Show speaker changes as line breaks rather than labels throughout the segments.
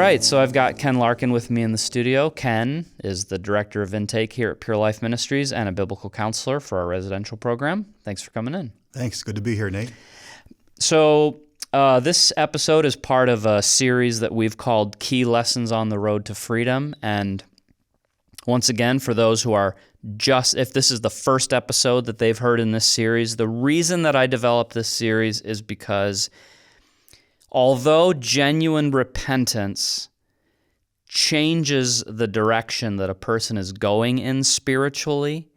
right, so I've got Ken Larkin with me in the studio. Ken is the Director of Intake here at Pure Life Ministries and a biblical counselor for our residential program. Thanks for coming in.
Thanks. Good to be here, Nate.
So this episode is part of a series that we've called Key Lessons on the Road to Freedom. And once again, for those who are if this is the first episode that they've heard in this series, the reason that I developed this series is because although genuine repentance changes the direction that a person is going in spiritually,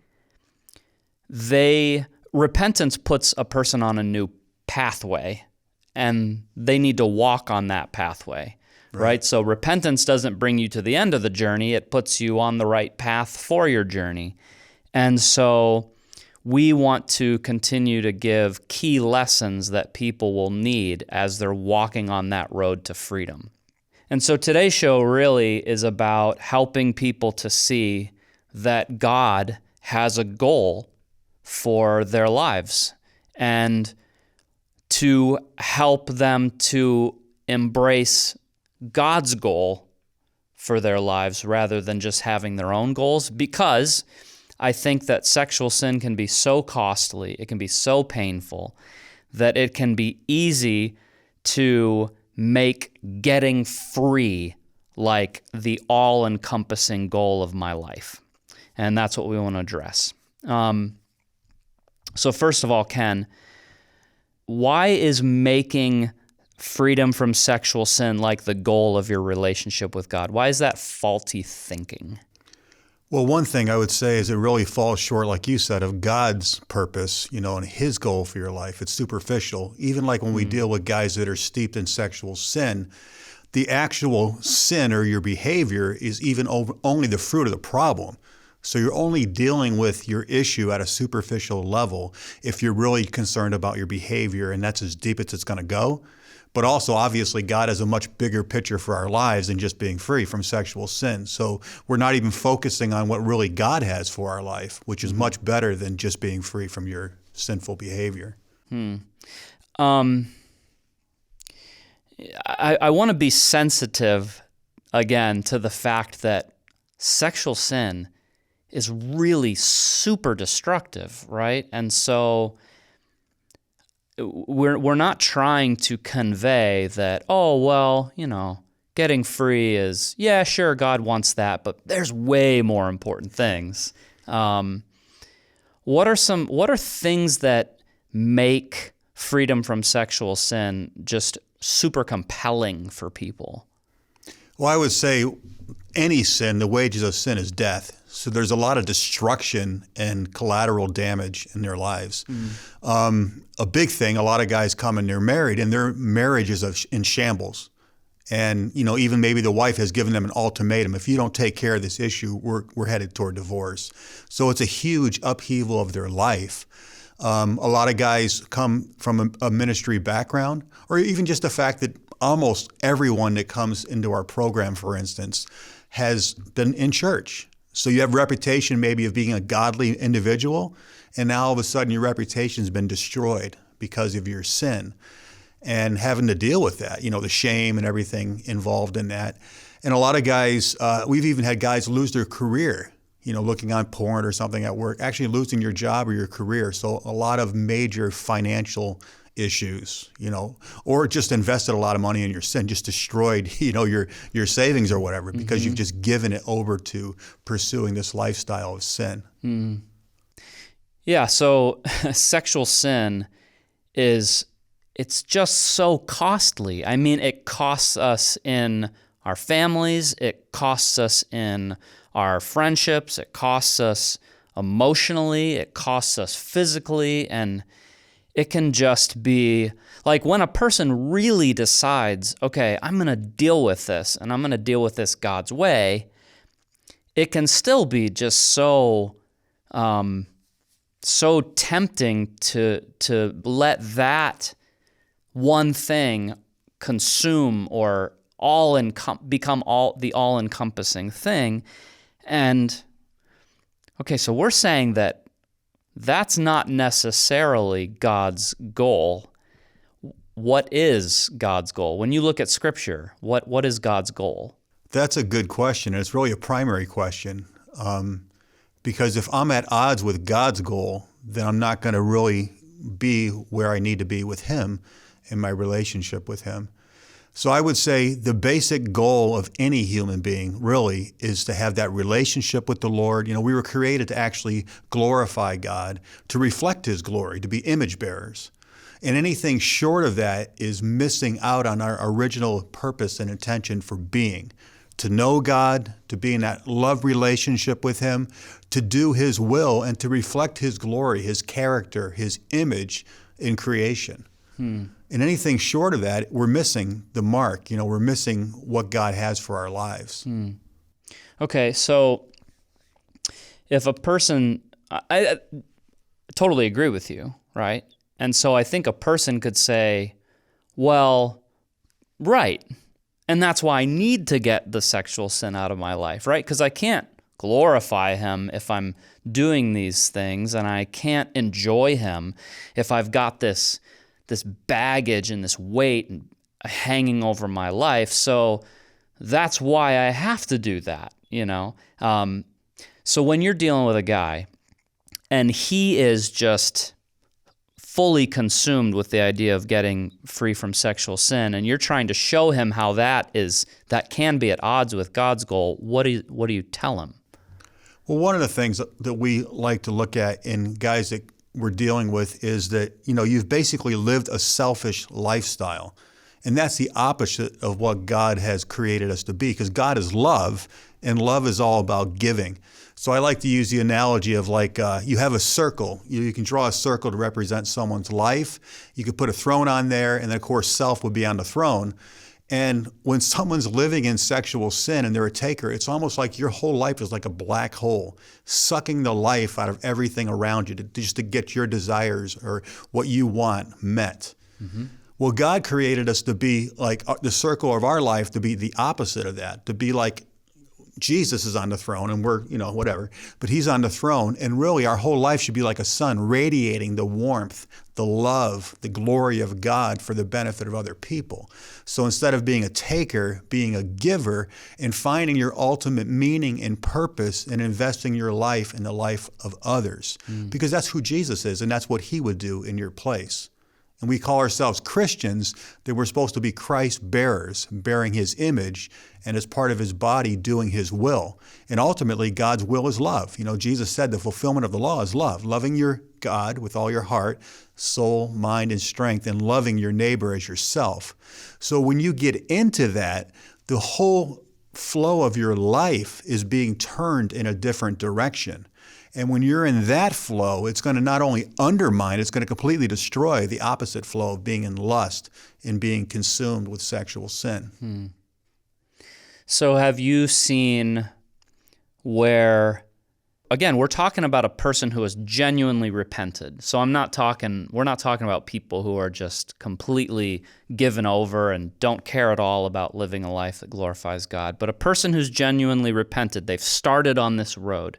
repentance puts a person on a new pathway, and they need to walk on that pathway, right? So repentance doesn't bring you to the end of the journey. It puts you on the right path for your journey. And so we want to continue to give key lessons that people will need as they're walking on that road to freedom. And so today's show really is about helping people to see that God has a goal for their lives and to help them to embrace God's goal for their lives rather than just having their own goals, because I think that sexual sin can be so costly, it can be so painful, that it can be easy to make getting free like the all-encompassing goal of my life. And that's what we want to address. So first of all, Ken, why is making freedom from sexual sin like the goal of your relationship with God? Why is that faulty thinking?
Well, one thing I would say is it really falls short, like you said, of God's purpose, and His goal for your life. It's superficial. Even like when we deal with guys that are steeped in sexual sin, the actual sin or your behavior is even only the fruit of the problem. So you're only dealing with your issue at a superficial level if you're really concerned about your behavior, and that's as deep as it's going to go. But also, obviously, God has a much bigger picture for our lives than just being free from sexual sin. So we're not even focusing on what really God has for our life, which is much better than just being free from your sinful behavior.
I want to be sensitive, again, to the fact that sexual sin is really super destructive, right? And so we're not trying to convey that, getting free is, yeah, sure, God wants that, but there's way more important things. What are things that make freedom from sexual sin just super compelling for people?
Well, I would say any sin, the wages of sin is death. So there's a lot of destruction and collateral damage in their lives. A big thing, a lot of guys come and they're married and their marriage is in shambles. And, even maybe the wife has given them an ultimatum. If you don't take care of this issue, we're headed toward divorce. So it's a huge upheaval of their life. A lot of guys come from a ministry background, or even just the fact that almost everyone that comes into our program, for instance, has been in church. So you have a reputation maybe of being a godly individual, and now all of a sudden your reputation's been destroyed because of your sin and having to deal with that, the shame and everything involved in that. And a lot of guys, we've even had guys lose their career, looking on porn or something at work, actually losing your job or your career. So a lot of major financial issues, or just invested a lot of money in your sin, just destroyed, your savings or whatever, because you've just given it over to pursuing this lifestyle of sin.
Yeah, so sexual sin it's just so costly. I mean, it costs us in our families, it costs us in our friendships, it costs us emotionally, it costs us physically, and it can just be like when a person really decides, okay, I'm going to deal with this and I'm going to deal with this God's way, it can still be just so tempting to let that one thing consume or become the all-encompassing thing. And okay, so we're saying that that's not necessarily God's goal. what is God's goal? When you look at Scripture, what is God's goal?
That's a good question, and it's really a primary question. Because if I'm at odds with God's goal, then I'm not going to really be where I need to be with Him in my relationship with Him. So I would say the basic goal of any human being really is to have that relationship with the Lord. You know, we were created to actually glorify God, to reflect His glory, to be image bearers. And anything short of that is missing out on our original purpose and intention for being. To know God, to be in that love relationship with Him, to do His will, and to reflect His glory, His character, His image in creation. And anything short of that, we're missing the mark. You know, we're missing what God has for our lives.
Okay, so if a person, I totally agree with you, right? And so I think a person could say, well, right, and that's why I need to get the sexual sin out of my life, right? Because I can't glorify Him if I'm doing these things, and I can't enjoy Him if I've got this baggage and this weight hanging over my life. So that's why I have to do that, you know? So when you're dealing with a guy and he is just fully consumed with the idea of getting free from sexual sin, and you're trying to show him how that can be at odds with God's goal, what do you tell him?
Well, one of the things that we like to look at in guys that we're dealing with is that, you know, you've basically lived a selfish lifestyle. And that's the opposite of what God has created us to be, because God is love, and love is all about giving. So I like to use the analogy of like you have a circle. You can draw a circle to represent someone's life. You could put a throne on there, and then, of course, self would be on the throne. And when someone's living in sexual sin and they're a taker, it's almost like your whole life is like a black hole, sucking the life out of everything around you just to get your desires or what you want met. Mm-hmm. Well, God created us to be like the circle of our life to be the opposite of that, to be like Jesus is on the throne and we're, whatever, but He's on the throne. And really our whole life should be like a sun radiating the warmth, the love, the glory of God for the benefit of other people. So instead of being a taker, being a giver and finding your ultimate meaning and purpose and investing your life in the life of others, because that's who Jesus is and that's what He would do in your place. And we call ourselves Christians, that we're supposed to be Christ bearers, bearing His image, and as part of His body, doing His will. And ultimately, God's will is love. Jesus said the fulfillment of the law is love, loving your God with all your heart, soul, mind, and strength, and loving your neighbor as yourself. So when you get into that, the whole flow of your life is being turned in a different direction. And when you're in that flow, it's going to not only undermine, it's going to completely destroy the opposite flow of being in lust and being consumed with sexual sin.
So have you seen where, again, we're talking about a person who has genuinely repented. So we're not talking about people who are just completely given over and don't care at all about living a life that glorifies God, but a person who's genuinely repented. They've started on this road.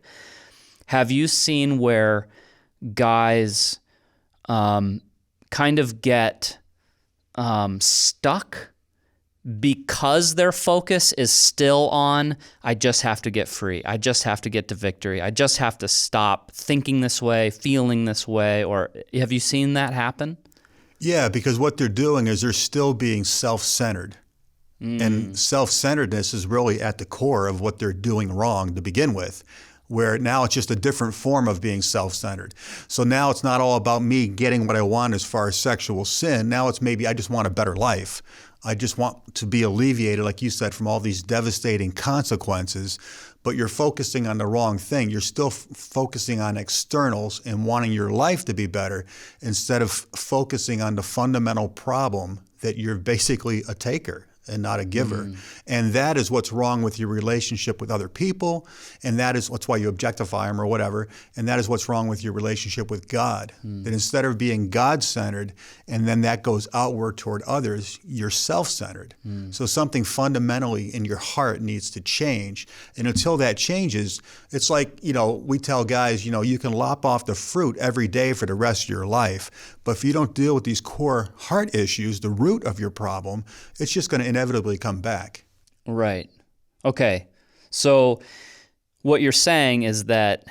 Have you seen where guys kind of get stuck because their focus is still on, I just have to get free, I just have to get to victory, I just have to stop thinking this way, feeling this way? Or have you seen that happen?
Yeah, because what they're doing is they're still being self-centered. And self-centeredness is really at the core of what they're doing wrong to begin with, where now it's just a different form of being self-centered. So now it's not all about me getting what I want as far as sexual sin. Now it's maybe I just want a better life. I just want to be alleviated, like you said, from all these devastating consequences. But you're focusing on the wrong thing. You're still focusing on externals and wanting your life to be better instead of focusing on the fundamental problem that you're basically a taker and not a giver. And that is what's wrong with your relationship with other people, and that's why you objectify them or whatever, and that is what's wrong with your relationship with God. That instead of being God-centered, and then that goes outward toward others, you're self-centered. So something fundamentally in your heart needs to change. And until that changes, it's like, we tell guys, you can lop off the fruit every day for the rest of your life, but if you don't deal with these core heart issues, the root of your problem, it's just going to inevitably come back.
Right. Okay. So what you're saying is that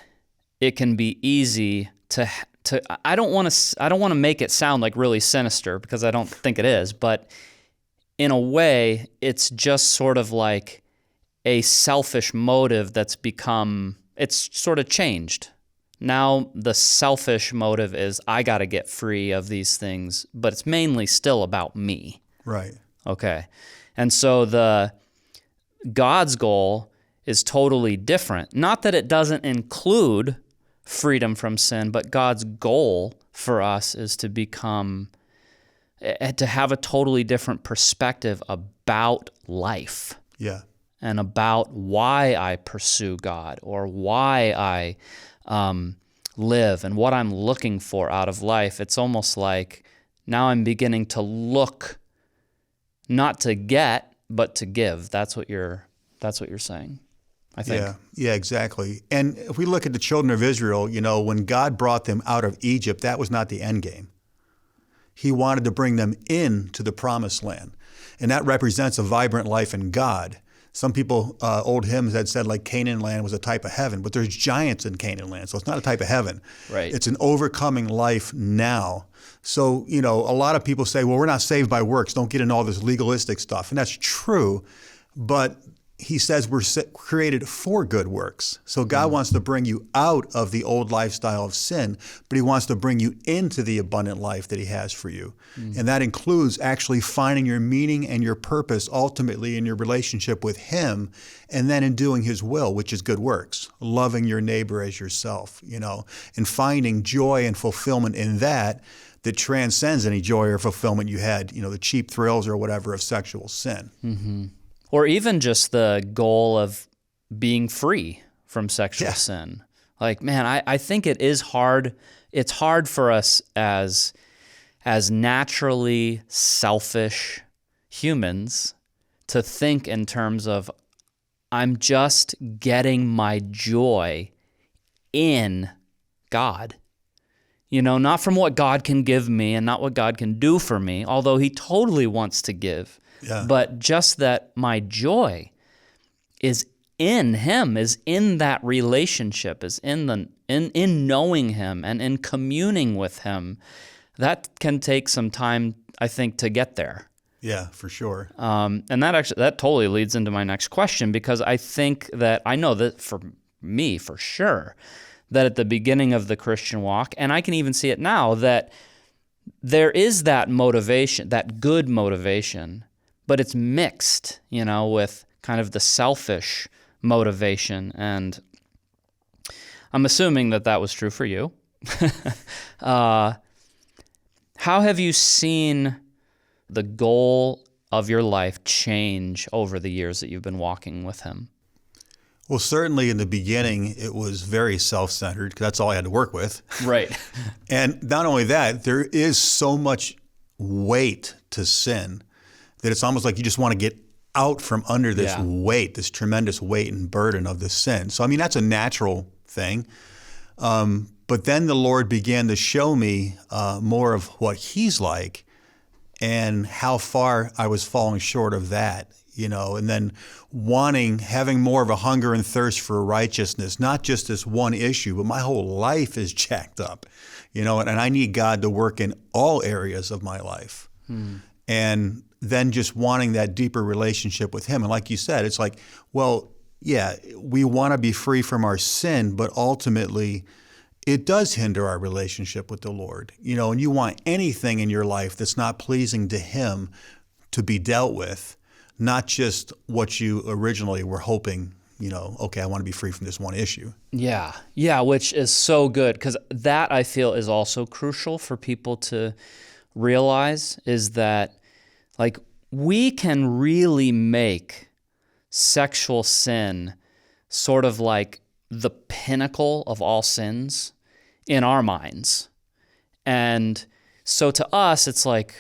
it can be easy to I don't want to make it sound like really sinister, because I don't think it is, but in a way it's just sort of like a selfish motive that's it's sort of changed. Now the selfish motive is I got to get free of these things, but it's mainly still about me.
Right.
Okay. And so God's goal is totally different. Not that it doesn't include freedom from sin, but God's goal for us is to have a totally different perspective about life.
Yeah.
And about why I pursue God, or why I live, and what I'm looking for out of life. It's almost like now I'm beginning to look not to get, but to give. That's what you're saying, I think.
Yeah, exactly. And if we look at the children of Israel, when God brought them out of Egypt, that was not the end game. He wanted to bring them into the promised land. And that represents a vibrant life in God. Some people, old hymns had said like Canaan land was a type of heaven, but there's giants in Canaan land, so it's not a type of heaven.
Right.
It's an overcoming life now. So, a lot of people say, well, we're not saved by works. Don't get into all this legalistic stuff. And that's true, but he says we're created for good works. So God wants to bring you out of the old lifestyle of sin, but he wants to bring you into the abundant life that he has for you. And that includes actually finding your meaning and your purpose ultimately in your relationship with him, and then in doing his will, which is good works, loving your neighbor as yourself, and finding joy and fulfillment in that transcends any joy or fulfillment you had, the cheap thrills or whatever of sexual sin.
Mm-hmm. Or even just the goal of being free from sexual sin. Like, man, I think it is hard. It's hard for us as naturally selfish humans to think in terms of, I'm just getting my joy in God. Not from what God can give me and not what God can do for me, although he totally wants to give.
Yeah.
But just that my joy is in him, is in that relationship, is in knowing him and in communing with him. That can take some time, I think, to get there.
Yeah, for sure.
And that totally leads into my next question, because I think that I know that for me, for sure, that at the beginning of the Christian walk, and I can even see it now, that there is that motivation, that good motivation, but it's mixed, with kind of the selfish motivation. And I'm assuming that was true for you. How have you seen the goal of your life change over the years that you've been walking with him?
Well, certainly in the beginning, it was very self-centered, because that's all I had to work with.
Right.
And not only that, there is so much weight to sin that it's almost like you just want to get out from under this weight, this tremendous weight and burden of the sin. So, that's a natural thing. But then the Lord began to show me more of what he's like and how far I was falling short of that, and then having more of a hunger and thirst for righteousness, not just this one issue, but my whole life is jacked up, and I need God to work in all areas of my life. And then just wanting that deeper relationship with him. And like you said, it's like, well, yeah, we want to be free from our sin, but ultimately it does hinder our relationship with the Lord. And you want anything in your life that's not pleasing to him to be dealt with, not just what you originally were hoping, okay, I want to be free from this one issue.
Yeah, which is so good, because that I feel is also crucial for people to realize, is that like we can really make sexual sin sort of like the pinnacle of all sins in our minds. And so to us, it's like,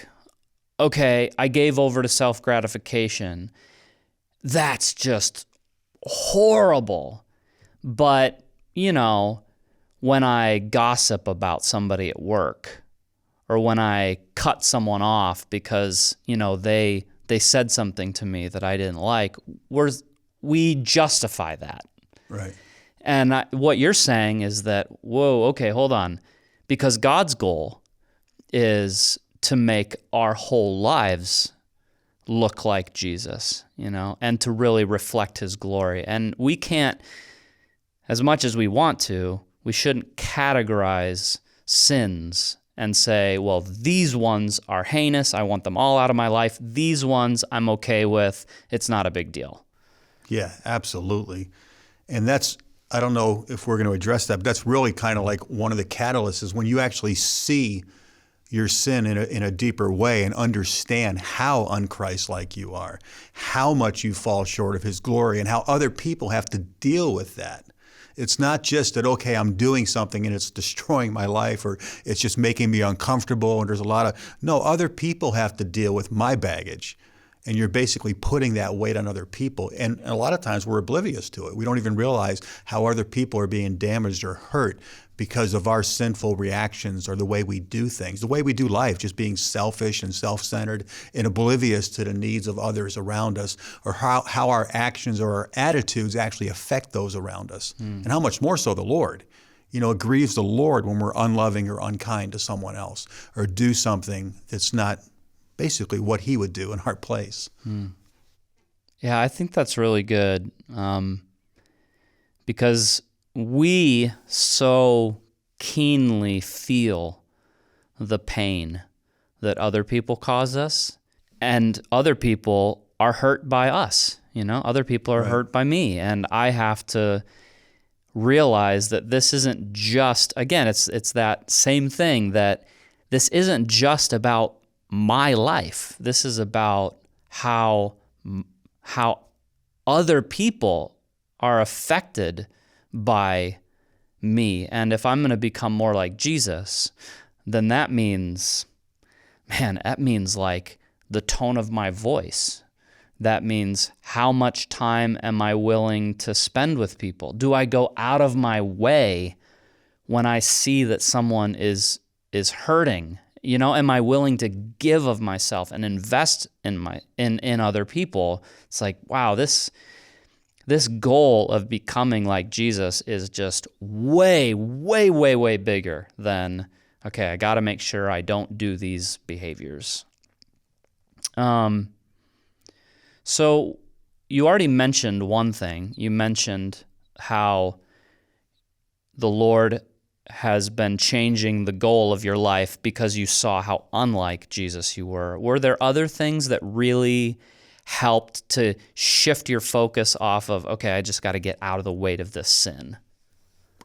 okay, I gave over to self-gratification. That's just horrible. But, when I gossip about somebody at work, or when I cut someone off because, they said something to me that I didn't like, we justify that.
Right.
And what you're saying is that, whoa, okay, hold on. Because God's goal is to make our whole lives look like Jesus, and to really reflect his glory. And we can't, as much as we want to, we shouldn't categorize sins and say, well, these ones are heinous. I want them all out of my life. These ones I'm okay with. It's not a big deal.
Yeah, absolutely. And that's, I don't know if we're going to address that, but that's really kind of like one of the catalysts is when you actually see your sin in a deeper way and understand how un-Christ-like you are, how much you fall short of his glory, and how other people have to deal with that. It's not just that, okay, I'm doing something and it's destroying my life or it's just making me uncomfortable and there's a lot of, no, other people have to deal with my baggage. And you're basically putting that weight on other people. And a lot of times we're oblivious to it. We don't even realize how other people are being damaged or hurt because of our sinful reactions or the way we do things, the way we do life, just being selfish and self-centered and oblivious to the needs of others around us, or how our actions or our attitudes actually affect those around us. And how much more so the Lord. It grieves the Lord when we're unloving or unkind to someone else or do something that's not basically what he would do in our place.
Yeah, I think that's really good, because we so keenly feel the pain that other people cause us, and other people are hurt by us. Other people are hurt by me, and I have to realize that this isn't just, again, it's that same thing, that this isn't just about my life. This is about how other people are affected by me. And if I'm going to become more like Jesus, then that means like the tone of my voice. That means how much time am I willing to spend with people? Do I go out of my way when I see that someone is hurting? Am I willing to give of myself and invest in other people? It's like, wow, this goal of becoming like Jesus is just way, way, way, way bigger than, okay, I got to make sure I don't do these behaviors. So you already mentioned one thing. You mentioned how the Lord has been changing the goal of your life because you saw how unlike Jesus you were. Were there other things that really helped to shift your focus off of, okay, I just got to get out of the weight of this sin?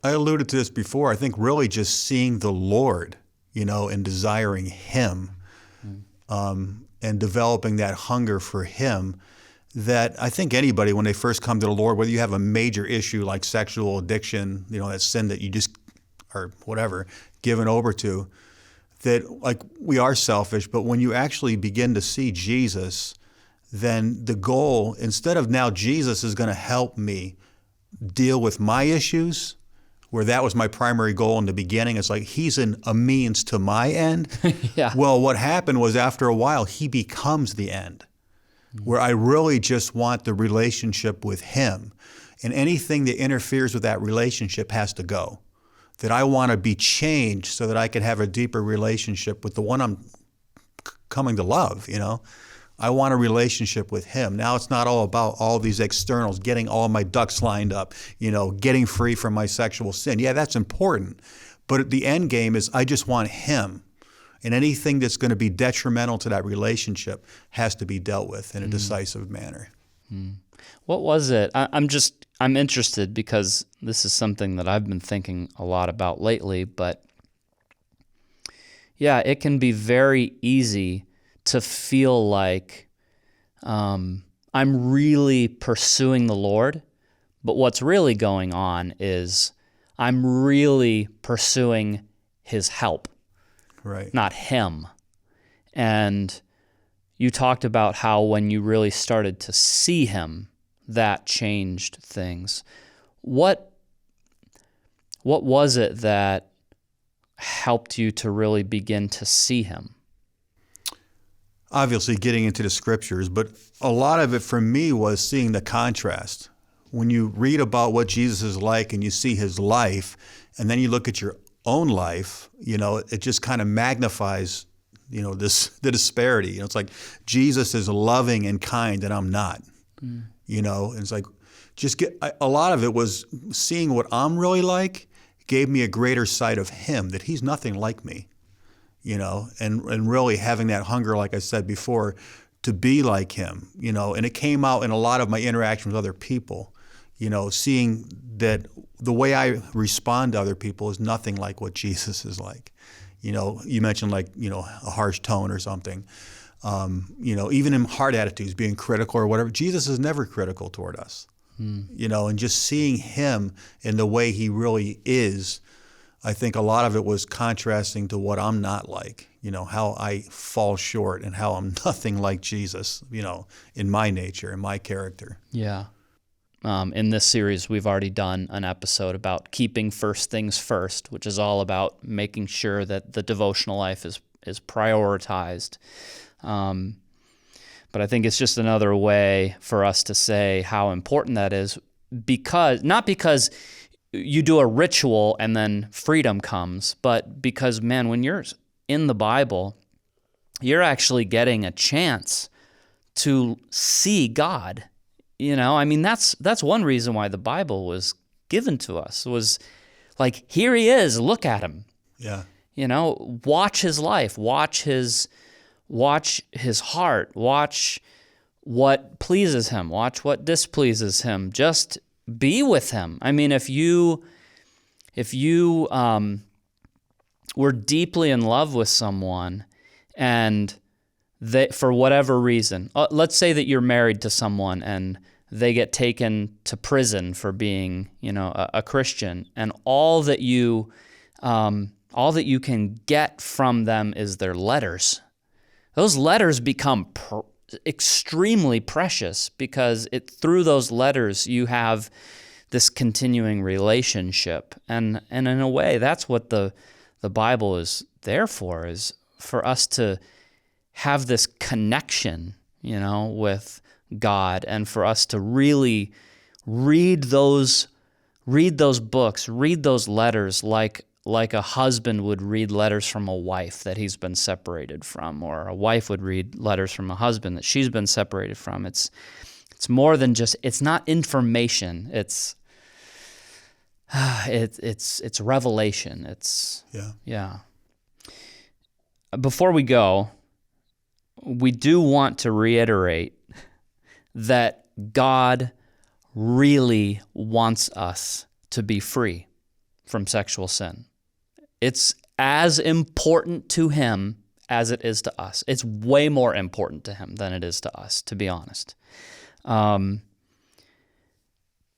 I alluded to this before. I think really just seeing the Lord, and desiring him, and developing that hunger for him, that I think anybody, when they first come to the Lord, whether you have a major issue like sexual addiction, that sin that you just or whatever, given over to, that like we are selfish, but when you actually begin to see Jesus, then the goal, instead of now Jesus is going to help me deal with my issues, where that was my primary goal in the beginning, it's like he's a means to my end.
Yeah.
Well, what happened was after a while, he becomes the end, where I really just want the relationship with him, and anything that interferes with that relationship has to go. That I want to be changed so that I can have a deeper relationship with the one I'm coming to love, I want a relationship with him. Now it's not all about all these externals, getting all my ducks lined up, getting free from my sexual sin. Yeah, that's important. But the end game is I just want him. And anything that's going to be detrimental to that relationship has to be dealt with in a decisive manner.
What was it? I'm interested because this is something that I've been thinking a lot about lately, but yeah, it can be very easy to feel like I'm really pursuing the Lord, but what's really going on is I'm really pursuing his help,
Right.
not him. And you talked about how when you really started to see him, that changed things. What was it that helped you to really begin to see him?
Obviously getting into the scriptures, but a lot of it for me was seeing the contrast. When you read about what Jesus is like and you see his life, and then you look at your own life, it just kind of magnifies, the disparity. It's like Jesus is loving and kind and I'm not. And it's like a lot of it was seeing what I'm really like gave me a greater sight of him, that he's nothing like me. And really having that hunger, like I said before, to be like him, and it came out in a lot of my interaction with other people, seeing that the way I respond to other people is nothing like what Jesus is like. You mentioned a harsh tone or something, even in hard attitudes, being critical or whatever. Jesus is never critical toward us, and just seeing him in the way he really is. I think a lot of it was contrasting to what I'm not like, how I fall short and how I'm nothing like Jesus, in my nature, in my character.
Yeah. In this series, we've already done an episode about keeping first things first, which is all about making sure that the devotional life is prioritized. But I think it's just another way for us to say how important that is, not because you do a ritual and then freedom comes, but because, man, when you're in the Bible, you're actually getting a chance to see God. That's one reason why the Bible was given to us, was like, here he is, look at him.
Yeah.
Watch his life, watch his heart, watch what pleases him, watch what displeases him. Just be with him. If you were deeply in love with someone and they, for whatever reason, let's say that you're married to someone and they get taken to prison for being, a Christian, and all that you can get from them is their letters. Those letters become extremely precious because through those letters you have this continuing relationship, and in a way that's what the Bible is there for, is for us to have this connection, with God, and for us to really read those books, read those letters like a husband would read letters from a wife that he's been separated from, or a wife would read letters from a husband that she's been separated from. It's more than just, it's not information. It's revelation. Yeah. Before we go, we do want to reiterate that God really wants us to be free from sexual sin. It's as important to him as it is to us. It's way more important to him than it is to us, to be honest.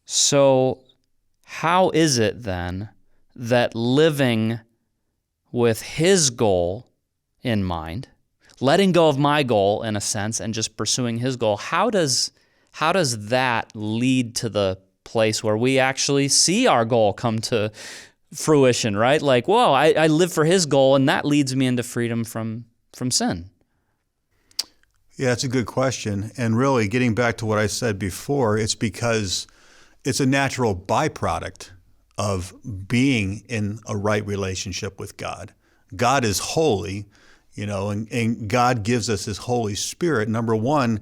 So how is it then that living with his goal in mind, letting go of my goal in a sense and just pursuing his goal, how does that lead to the place where we actually see our goal come to fruition, right? Like, whoa, I live for his goal, and that leads me into freedom from sin.
Yeah, it's a good question. And really, getting back to what I said before, it's because it's a natural byproduct of being in a right relationship with God. God is holy, and God gives us his Holy Spirit. Number one,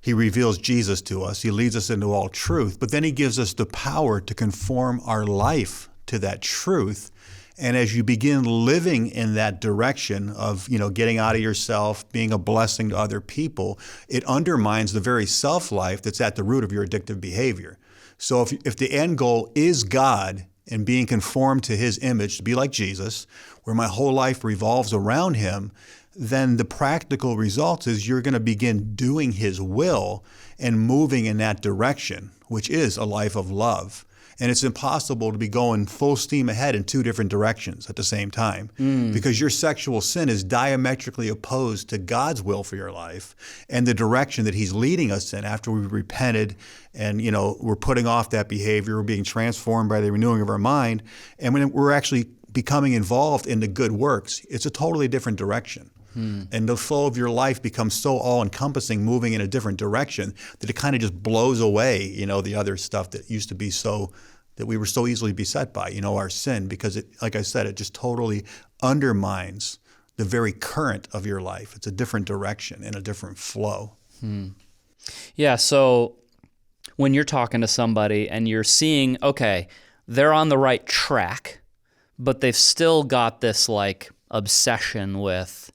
he reveals Jesus to us. He leads us into all truth, but then he gives us the power to conform our life to that truth. And as you begin living in that direction of, getting out of yourself, being a blessing to other people, it undermines the very self-life that's at the root of your addictive behavior. So if the end goal is God and being conformed to his image, to be like Jesus, where my whole life revolves around him, then the practical result is you're going to begin doing his will and moving in that direction, which is a life of love. And it's impossible to be going full steam ahead in two different directions at the same time because your sexual sin is diametrically opposed to God's will for your life and the direction that he's leading us in after we've repented and, we're putting off that behavior, we're being transformed by the renewing of our mind. And when we're actually becoming involved in the good works, it's a totally different direction. And the flow of your life becomes so all-encompassing, moving in a different direction, that it kind of just blows away, the other stuff that used to be that we were so easily beset by, our sin, because it, like I said, it just totally undermines the very current of your life. It's a different direction and a different flow.
Yeah, so when you're talking to somebody and you're seeing, okay, they're on the right track, but they've still got this obsession with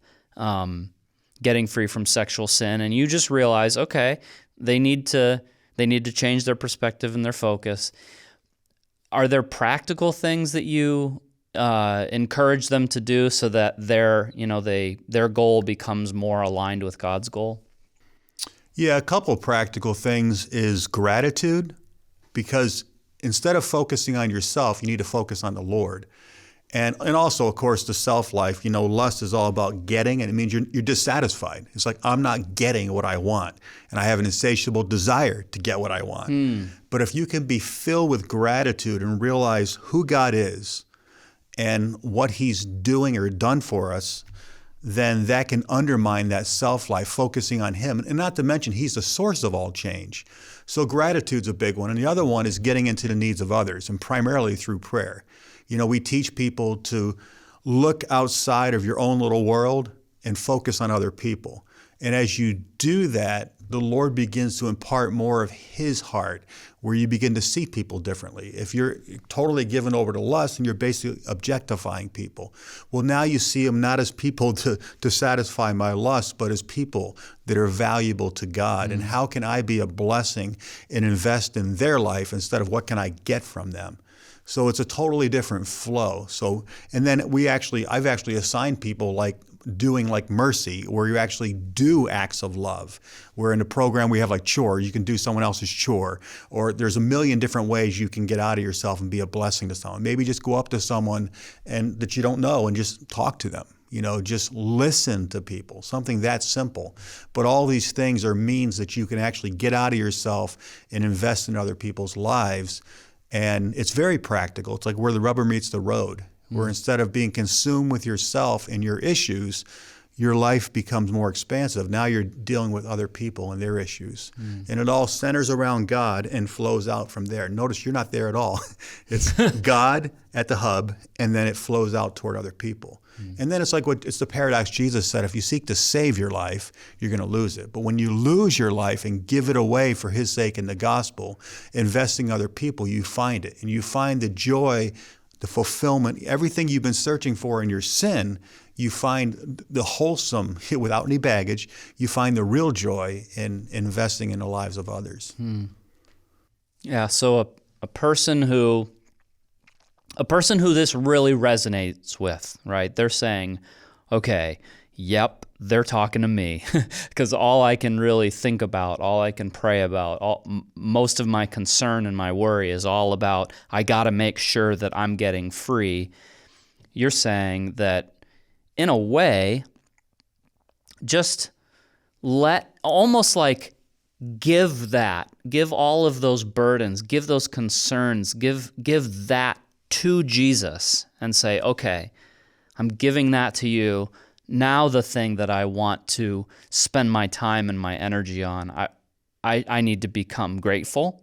getting free from sexual sin, and you just realize, okay, they need to change their perspective and their focus. Are there practical things that you encourage them to do so that their goal becomes more aligned with God's goal?
Yeah, a couple practical things is gratitude, because instead of focusing on yourself, you need to focus on the Lord. And also, of course, the self-life, lust is all about getting, and it means you're dissatisfied. It's like, I'm not getting what I want, and I have an insatiable desire to get what I want. But if you can be filled with gratitude and realize who God is and what he's doing or done for us, then that can undermine that self-life, focusing on him. And not to mention, he's the source of all change. So gratitude's a big one. And the other one is getting into the needs of others, and primarily through prayer. We teach people to look outside of your own little world and focus on other people. And as you do that, the Lord begins to impart more of his heart, where you begin to see people differently. If you're totally given over to lust and you're basically objectifying people, well, now you see them not as people to satisfy my lust, but as people that are valuable to God. And how can I be a blessing and invest in their life instead of what can I get from them? So it's a totally different flow. So, and then I've actually assigned people doing mercy, where you actually do acts of love. Where in the program we have chore, you can do someone else's chore, or there's a million different ways you can get out of yourself and be a blessing to someone. Maybe just go up to someone and that you don't know and just talk to them. Just listen to people, something that simple. But all these things are means that you can actually get out of yourself and invest in other people's lives. And it's very practical. It's like where the rubber meets the road, where instead of being consumed with yourself and your issues, your life becomes more expansive. Now you're dealing with other people and their issues. And it all centers around God and flows out from there. Notice you're not there at all. It's God at the hub, and then it flows out toward other people. And then it's it's the paradox Jesus said, if you seek to save your life, you're going to lose it. But when you lose your life and give it away for his sake in the gospel, investing in other people, you find it. And you find the joy, the fulfillment, everything you've been searching for in your sin. You find the wholesome, without any baggage, you find the real joy in investing in the lives of others.
Yeah, so a person who this really resonates with, right? They're saying, okay, yep, they're talking to me, because all I can really think about, all I can pray about, most of my concern and my worry is all about, I got to make sure that I'm getting free. You're saying that, in a way, just give all of those burdens, give those concerns, give that to Jesus and say, okay, I'm giving that to you. Now the thing that I want to spend my time and my energy on, I need to become grateful,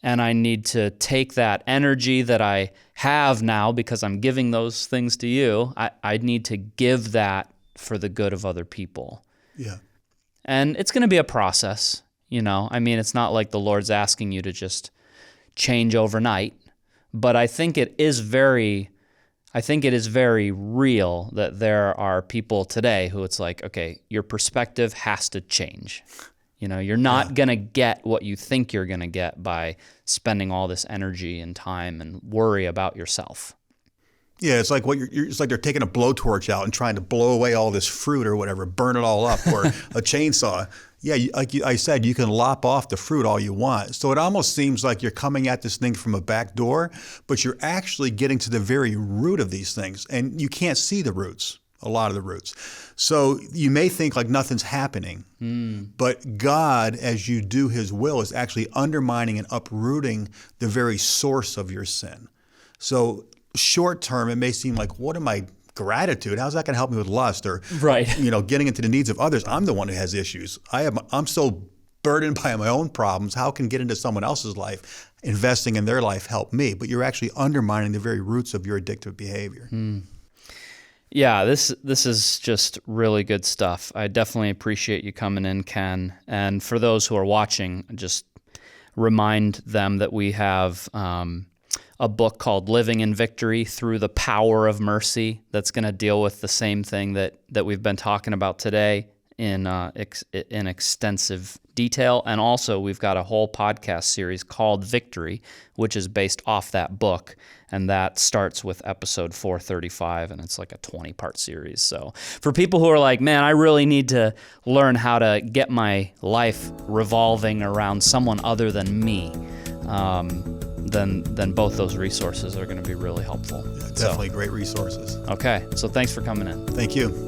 and I need to take that energy that I have now because I'm giving those things to you. I need to give that for the good of other people.
Yeah.
And it's going to be a process, it's not like the Lord's asking you to just change overnight. But I think it is very real that there are people today who it's like, okay, your perspective has to change. You're not going to get what you think you're going to get by spending all this energy and time and worry about yourself.
Yeah, it's like it's like they're taking a blowtorch out and trying to blow away all this fruit or whatever, burn it all up, or a chainsaw. Yeah, I said, you can lop off the fruit all you want. So it almost seems like you're coming at this thing from a back door, but you're actually getting to the very root of these things, and you can't see the roots, a lot of the roots. So you may think like nothing's happening, but God, as you do His will, is actually undermining and uprooting the very source of your sin. So short term, it may seem like, what am I? Gratitude. How's that going to help me with lust or, getting into the needs of others? I'm the one who has issues. I'm so burdened by my own problems. How can get into someone else's life, investing in their life, help me? But you're actually undermining the very roots of your addictive behavior.
Yeah, this is just really good stuff. I definitely appreciate you coming in, Ken. And for those who are watching, just remind them that we have a book called Living in Victory Through the Power of Mercy that's going to deal with the same thing that we've been talking about today in extensive detail. And also we've got a whole podcast series called Victory, which is based off that book. And that starts with episode 435, and it's like a 20-part series. So for people who are like, man, I really need to learn how to get my life revolving around someone other than me, then both those resources are going to be really helpful.
Yeah, definitely great resources.
Okay, so thanks for coming in.
Thank you.